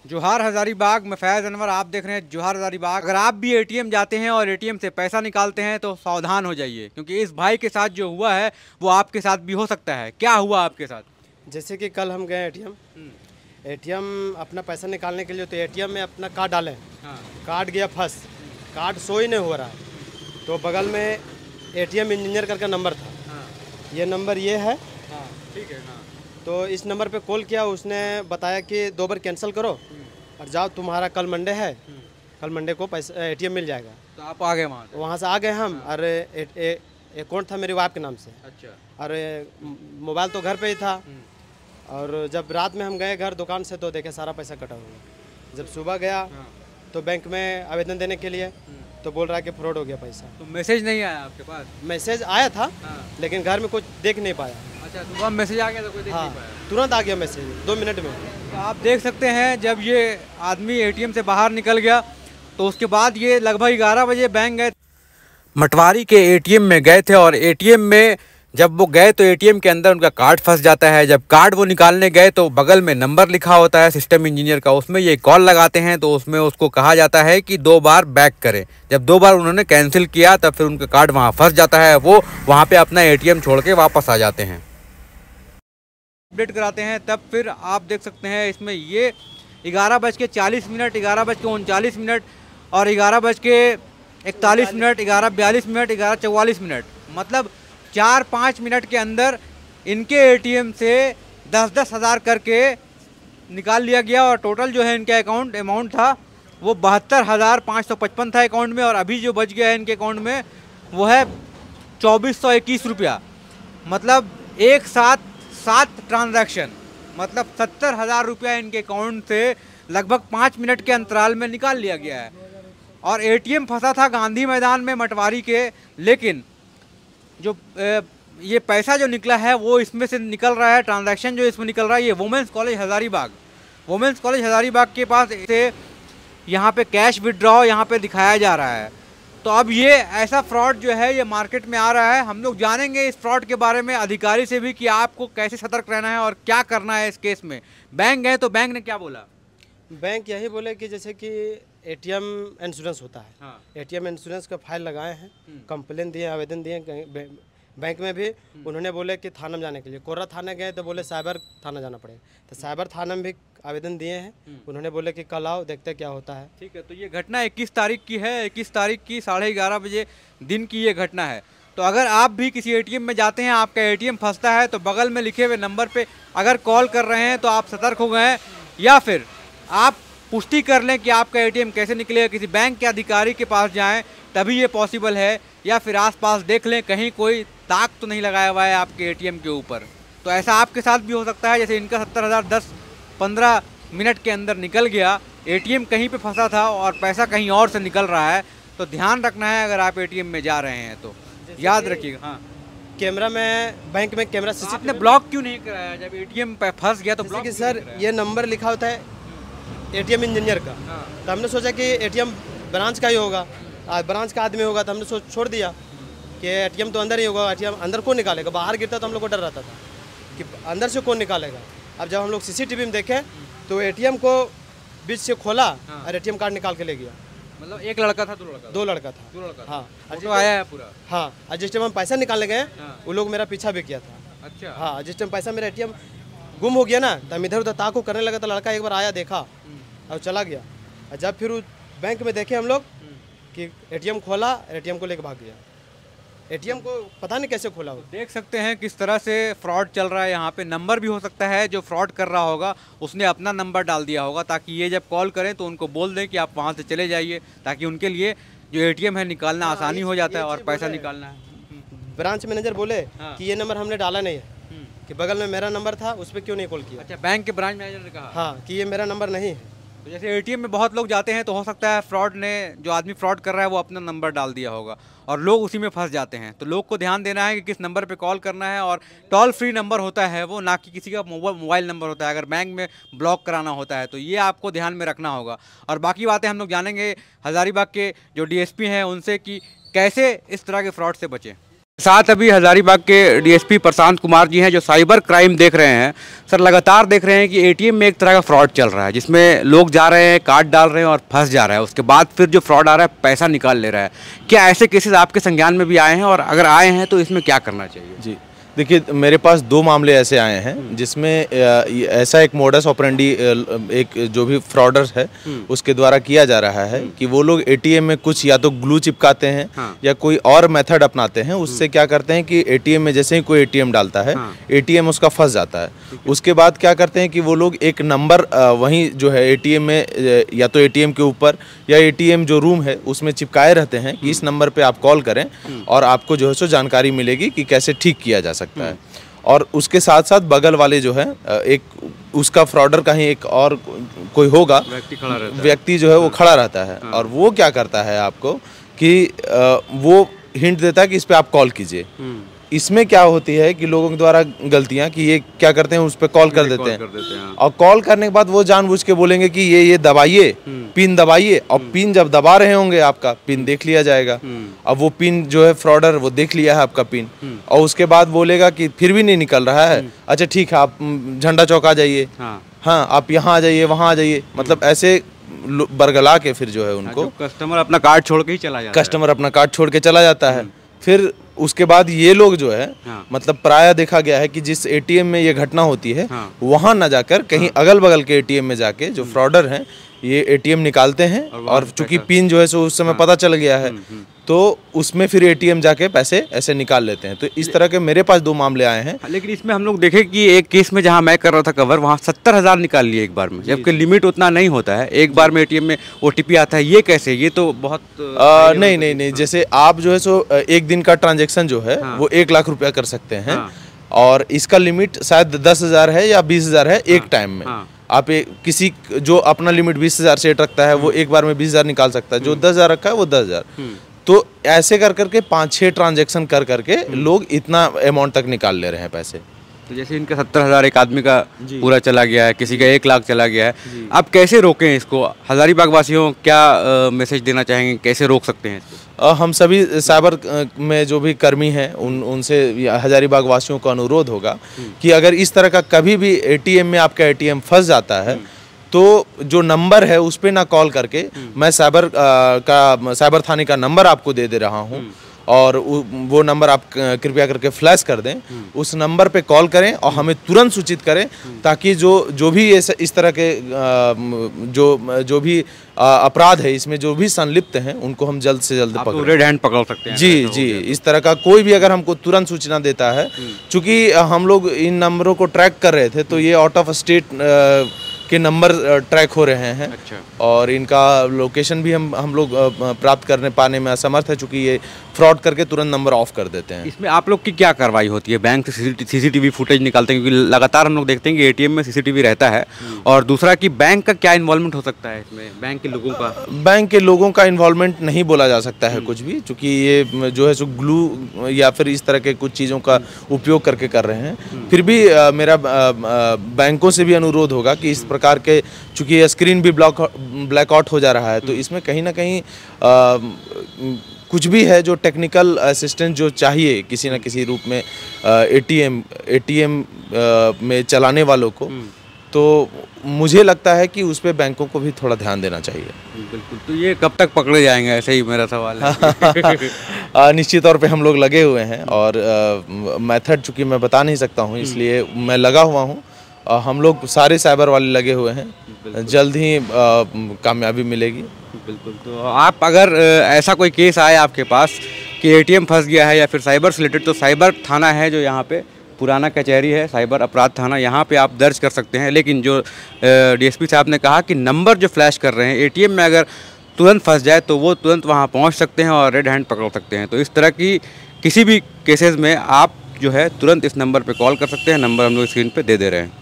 जोहार हजारीबाग में फैज़ अनवर आप देख रहे हैं जोहार हजारीबाग। अगर आप भी एटीएम जाते हैं और एटीएम से पैसा निकालते हैं तो सावधान हो जाइए, क्योंकि इस भाई के साथ जो हुआ है वो आपके साथ भी हो सकता है। क्या हुआ आपके साथ? जैसे कि कल हम गए एटीएम अपना पैसा निकालने के लिए, तो एटीएम में अपना कार्ड डालें। हाँ। कार्ड गया फंस, कार्ड शो ही नहीं हो रहा है। तो बगल में एटीएम इंजीनियर करके नंबर था। हाँ। ये नंबर ये है। हाँ, ठीक है। हाँ। तो इस नंबर पे कॉल किया, उसने बताया कि 2 बार कैंसिल करो और जाओ, तुम्हारा कल मंडे है, कल मंडे को पैसा एटीएम मिल जाएगा। तो आप आ गए वहाँ से? वहाँ से आ गए हम। और अकाउंट था मेरी वाइफ के नाम से। अच्छा। और मोबाइल तो घर पे ही था। और जब रात में हम गए घर दुकान से, तो देखे सारा पैसा कटा हुआ। जब सुबह गया तो बैंक में आवेदन देने के लिए, तो बोल रहा है कि फ्रॉड हो गया पैसा। तो मैसेज नहीं आया आपके पास? मैसेज आया था। हाँ। लेकिन घर में कुछ देख नहीं पाया। अच्छा, सुबह मैसेज आ गया तो कोई देख नहीं पाया? तुरंत आ गया मैसेज 2 मिनट में। तो आप देख सकते हैं जब ये आदमी एटीएम से बाहर निकल गया तो उसके बाद ये लगभग 11 बजे बैंक गए, मटवारी के एटीएम में गए थे। और एटीएम में जब वो गए तो एटीएम के अंदर उनका कार्ड फंस जाता है। जब कार्ड वो निकालने गए तो बगल में नंबर लिखा होता है सिस्टम इंजीनियर का, उसमें ये कॉल लगाते हैं तो उसमें उसको कहा जाता है कि 2 बार बैक करें। जब 2 बार उन्होंने कैंसिल किया तब फिर उनका कार्ड वहाँ फंस जाता है। वो वहाँ पे अपना एटीएम छोड़ के वापस आ जाते हैं, अपडेट कराते हैं। तब फिर आप देख सकते हैं इसमें ये 11:40, 11:39, और 11:41, 11:42, 11:44, मतलब 4-5 मिनट के अंदर इनके एटीएम से 10-10 हज़ार करके निकाल लिया गया। और टोटल जो है इनका अमाउंट था वो 72,555 था अकाउंट में। और अभी जो बच गया है इनके अकाउंट में वो है 2421 रुपया। मतलब एक साथ 7 ट्रांजैक्शन, मतलब 70,000 रुपया इनके अकाउंट से लगभग 5 मिनट के अंतराल में निकाल लिया गया है। और एटीएम फंसा था गांधी मैदान में मटवारी के, लेकिन जो ये पैसा जो निकला है वो इसमें से निकल रहा है, ट्रांजैक्शन जो इसमें निकल रहा है ये वुमेंस कॉलेज हज़ारीबाग के पास से यहाँ पे कैश विड्रॉ यहाँ पे दिखाया जा रहा है। तो अब ये ऐसा फ्रॉड जो है ये मार्केट में आ रहा है। हम लोग जानेंगे इस फ्रॉड के बारे में अधिकारी से भी कि आपको कैसे सतर्क रहना है और क्या करना है इस केस में। बैंक गए तो बैंक ने क्या बोला? बैंक यही बोले कि जैसे कि एटीएम इंश्योरेंस होता है। हाँ। एटीएम इंश्योरेंस का फाइल लगाए हैं, कंप्लेन दिए, आवेदन दिए बैंक में भी। उन्होंने बोले कि थाना में जाने के लिए, कोर्रा थाना गए तो बोले साइबर थाना जाना पड़ेगा। तो साइबर थाना में भी आवेदन दिए हैं। उन्होंने बोले कि कल आओ, देखते क्या होता है। ठीक है। तो ये घटना 21 तारीख की है। 21 तारीख की 11:30 बजे दिन की ये घटना है। तो अगर आप भी किसी एटीएम में जाते हैं, आपका एटीएम फंसता है, तो बगल में लिखे हुए नंबर पे अगर कॉल कर रहे हैं तो आप सतर्क हो गए हैं, या फिर आप पुष्टि कर लें कि आपका एटीएम कैसे निकलेगा। किसी बैंक के अधिकारी के पास जाएं तभी ये पॉसिबल है, या फिर आसपास देख लें कहीं कोई ताक तो नहीं लगाया हुआ है आपके एटीएम के ऊपर। तो ऐसा आपके साथ भी हो सकता है, जैसे इनका 70,000 10-15 मिनट के अंदर निकल गया। एटीएम कहीं पे फंसा था और पैसा कहीं और से निकल रहा है। तो ध्यान रखना है अगर आप एटीएम में जा रहे हैं तो याद रखिएगा। हाँ, कैमरा में, बैंक में कैमरा आपने ब्लॉक क्यों नहीं कराया जब एटीएम पे फंस गया? तो ब्लॉक कि सर ये नंबर लिखा होता है एटीएम इंजीनियर का। तो हमने सोचा कि एटीएम ब्रांच का ही होगा, ब्रांच का आदमी होगा, तो हमने छोड़ दिया कि एटीएम तो अंदर ही होगा। एटीएम अंदर कौन निकालेगा? बाहर गिरता तो हम लोग को डर रहता था कि अंदर से कौन निकालेगा। अब जब हम लोग सीसीटीवी में देखे तो एटीएम को बीच से खोला और एटीएम कार्ड निकाल के ले गया। मतलब एक लड़का था, 2 लड़का? 2 लड़का था। 2 लड़का? हाँ, तो आया है पूरा? हाँ। और जिस टाइम हम पैसा निकालने गए वो लोग मेरा पीछा भी किया था। अच्छा। हाँ, जिस टाइम पैसा मेरा एटीएम गुम हो गया ना, तो हम इधर उधर ताको करने लगा, तो लड़का एक बार आया, देखा और चला गया। और जब फिर बैंक में देखे हम लोग कि एटीएम खोला, एटीएम को लेकर भाग गया। एटीएम को पता नहीं कैसे खोला हो। देख सकते हैं किस तरह से फ्रॉड चल रहा है। यहाँ पे नंबर भी हो सकता है जो फ्रॉड कर रहा होगा उसने अपना नंबर डाल दिया होगा, ताकि ये जब कॉल करें तो उनको बोल दें कि आप वहाँ से चले जाइए, ताकि उनके लिए जो एटीएम है निकालना आसानी हो जाता है और पैसा निकालना है। ब्रांच मैनेजर बोले कि ये नंबर हमने डाला नहीं है, कि बगल में मेरा नंबर था, उस पर क्यों नहीं कॉल किया। अच्छा, बैंक के ब्रांच मैनेजर ने कहा? हाँ, कि ये मेरा नंबर नहीं है। तो जैसे एटीएम में बहुत लोग जाते हैं तो हो सकता है फ्रॉड ने, जो आदमी फ्रॉड कर रहा है वो अपना नंबर डाल दिया होगा और लोग उसी में फंस जाते हैं। तो लोग को ध्यान देना है कि किस नंबर पे कॉल करना है, और टोल फ्री नंबर होता है वो, ना कि किसी का मोबाइल नंबर होता है। अगर बैंक में ब्लॉक कराना होता है तो ये आपको ध्यान में रखना होगा। और बाकी बातें हम लोग जानेंगे हज़ारीबाग के जो डीएसपी हैं उनसे कि कैसे इस तरह के फ्रॉड से बचें। साथ अभी हजारीबाग के डीएसपी प्रशांत कुमार जी हैं जो साइबर क्राइम देख रहे हैं। सर, लगातार देख रहे हैं कि एटीएम में एक तरह का फ्रॉड चल रहा है जिसमें लोग जा रहे हैं, कार्ड डाल रहे हैं और फंस जा रहा है। उसके बाद फिर जो फ्रॉड आ रहा है पैसा निकाल ले रहा है। क्या ऐसे केसेस आपके संज्ञान में भी आए हैं, और अगर आए हैं तो इसमें क्या करना चाहिए? जी, देखिए, मेरे पास 2 मामले ऐसे आए हैं जिसमें ऐसा एक मोडस ऑपरेंडी एक जो भी फ्रॉडर है उसके द्वारा किया जा रहा है कि वो लोग एटीएम में कुछ या तो ग्लू चिपकाते हैं या कोई और मेथड अपनाते हैं। उससे क्या करते हैं कि एटीएम में जैसे ही कोई एटीएम डालता है, एटीएम उसका फंस जाता है। उसके बाद क्या करते हैं कि वो लोग एक नंबर वहीं जो है एटीएम में या तो एटीएम के ऊपर या एटीएम जो रूम है उसमें चिपकाए रहते हैं कि इस नंबर पे आप कॉल करें और आपको जो है सो जानकारी मिलेगी कि कैसे ठीक किया जा सकता है। और उसके साथ साथ बगल वाले जो है एक उसका फ्रॉडर कहीं एक और कोई होगा व्यक्ति जो है वो खड़ा रहता है और वो क्या करता है आपको कि वो हिंट देता है कि इस पे आप कॉल कीजिए। इसमें क्या होती है कि लोगों के द्वारा गलतियां कि ये क्या करते हैं, उस पर कॉल कर देते हैं और कॉल करने के बाद वो जानबूझ के बोलेंगे कि ये दबाइए, पिन दबाइए, और पिन जब दबा रहे होंगे आपका पिन देख लिया जाएगा। अब वो पिन जो है फ्रॉडर वो देख लिया है आपका पिन, और उसके बाद बोलेगा कि फिर भी नहीं निकल रहा है, अच्छा ठीक है आप झंडा चौक आ जाइए, हाँ आप यहाँ आ जाइए, वहाँ आ जाइए। मतलब ऐसे बरगला के फिर जो है उनको कस्टमर अपना कार्ड छोड़ के ही चला जाता है। कस्टमर अपना कार्ड छोड़ के चला जाता है। फिर उसके बाद ये लोग जो है मतलब प्रायः देखा गया है कि जिस एटीएम में ये घटना होती है वहां ना जाकर कहीं अगल बगल के एटीएम में जाके जो फ्रॉडर हैं ये एटीएम निकालते हैं, और चूंकि पिन जो है सो उस समय पता चल गया है तो उसमें फिर एटीएम जाके पैसे ऐसे निकाल लेते हैं। तो इस तरह के मेरे पास 2 मामले आए हैं। लेकिन इसमें हम लोग देखें कि एक केस में जहां मैं कर रहा था कवर, वहां 70,000 निकाल लिए एक बार में, जबकि लिमिट उतना नहीं होता है। एक बार में एटीएम में ओटीपी आता है, ये कैसे? ये तो बहुत नहीं, जैसे आप जो है सो एक दिन का ट्रांजेक्शन जो है वो 1 लाख रुपया कर सकते हैं, और इसका लिमिट शायद 10,000 है या 20,000 है एक टाइम में। आप किसी जो अपना लिमिट 20,000 सेट रखता है वो एक बार में 20,000 निकाल सकता है, जो 10,000 रखा है वो 10,000। तो ऐसे कर करके 5-6 ट्रांजैक्शन कर करके लोग इतना अमाउंट तक निकाल ले रहे हैं पैसे। तो जैसे इनका 70,000 एक आदमी का पूरा चला गया है, किसी का 1 लाख चला गया है, आप कैसे रोकें इसको? हजारीबाग वासियों क्या मैसेज देना चाहेंगे, कैसे रोक सकते हैं इसको? हम सभी साइबर में जो भी कर्मी हैं उनसे हजारीबाग वासियों को अनुरोध होगा कि अगर इस तरह का कभी भी एटीएम में आपका एटीएम फंस जाता है तो जो नंबर है उस पे ना कॉल करके, मैं साइबर थाने का नंबर आपको दे रहा हूँ और वो नंबर आप कृपया करके फ्लैश कर दें। उस नंबर पे कॉल करें और हमें तुरंत सूचित करें, ताकि जो भी इस तरह के जो भी अपराध है इसमें जो भी संलिप्त हैं उनको हम जल्द से जल्द पकड़ रेड हैंड पकड़ सकते हैं। जी, इस तरह का कोई भी अगर हमको तुरंत सूचना देता है, चूँकि हम लोग इन नंबरों को ट्रैक कर रहे थे तो ये आउट ऑफ स्टेट के नंबर ट्रैक हो रहे हैं। अच्छा। और इनका लोकेशन भी हम लोग प्राप्त करने पाने में असमर्थ है, चूँकि ये फ्रॉड करके तुरंत नंबर ऑफ कर देते हैं। इसमें आप लोग की क्या कार्रवाई होती है? बैंक से सीसीटीवी फुटेज निकालते हैं, क्योंकि लगातार हम लोग देखते हैं कि एटीएम में सीसीटीवी रहता है, और दूसरा कि बैंक का क्या इन्वॉल्वमेंट हो सकता है इसमें? बैंक के लोगों का इन्वॉल्वमेंट नहीं बोला जा सकता है कुछ भी, चूँकि ये जो है सो ग्लू या फिर इस तरह के कुछ चीज़ों का उपयोग करके कर रहे हैं। फिर भी मेरा बैंकों से भी अनुरोध होगा कि इस प्रकार के, चूँकि स्क्रीन भी ब्लैकआउट हो जा रहा है, तो इसमें कहीं ना कहीं कुछ भी है जो टेक्निकल असिस्टेंस जो चाहिए किसी न किसी रूप में एटीएम में चलाने वालों को, तो मुझे लगता है कि उस पे बैंकों को भी थोड़ा ध्यान देना चाहिए। बिल्कुल। तो ये कब तक पकड़े जाएंगे, ऐसे ही मेरा सवाल है। निश्चित तौर पे हम लोग लगे हुए हैं, और मेथड चूँकि मैं बता नहीं सकता हूँ इसलिए मैं लगा हुआ हूँ। हम लोग सारे साइबर वाले लगे हुए हैं, जल्द ही कामयाबी मिलेगी। बिल्कुल। तो आप अगर ऐसा कोई केस आए आपके पास कि एटीएम फंस गया है या फिर साइबर से रिलेटेड, तो साइबर थाना है जो यहाँ पे पुराना कचहरी है, साइबर अपराध थाना, यहाँ पे आप दर्ज कर सकते हैं। लेकिन जो डीएसपी साहब ने कहा कि नंबर जो फ्लैश कर रहे हैं एटीएम में अगर तुरंत फंस जाए तो वो तुरंत वहाँ पहुँच सकते हैं और रेड हैंड पकड़ सकते हैं। तो इस तरह की किसी भी केसेस में आप जो है तुरंत इस नंबर पे कॉल कर सकते हैं। नंबर हम लोग स्क्रीन पे दे रहे हैं।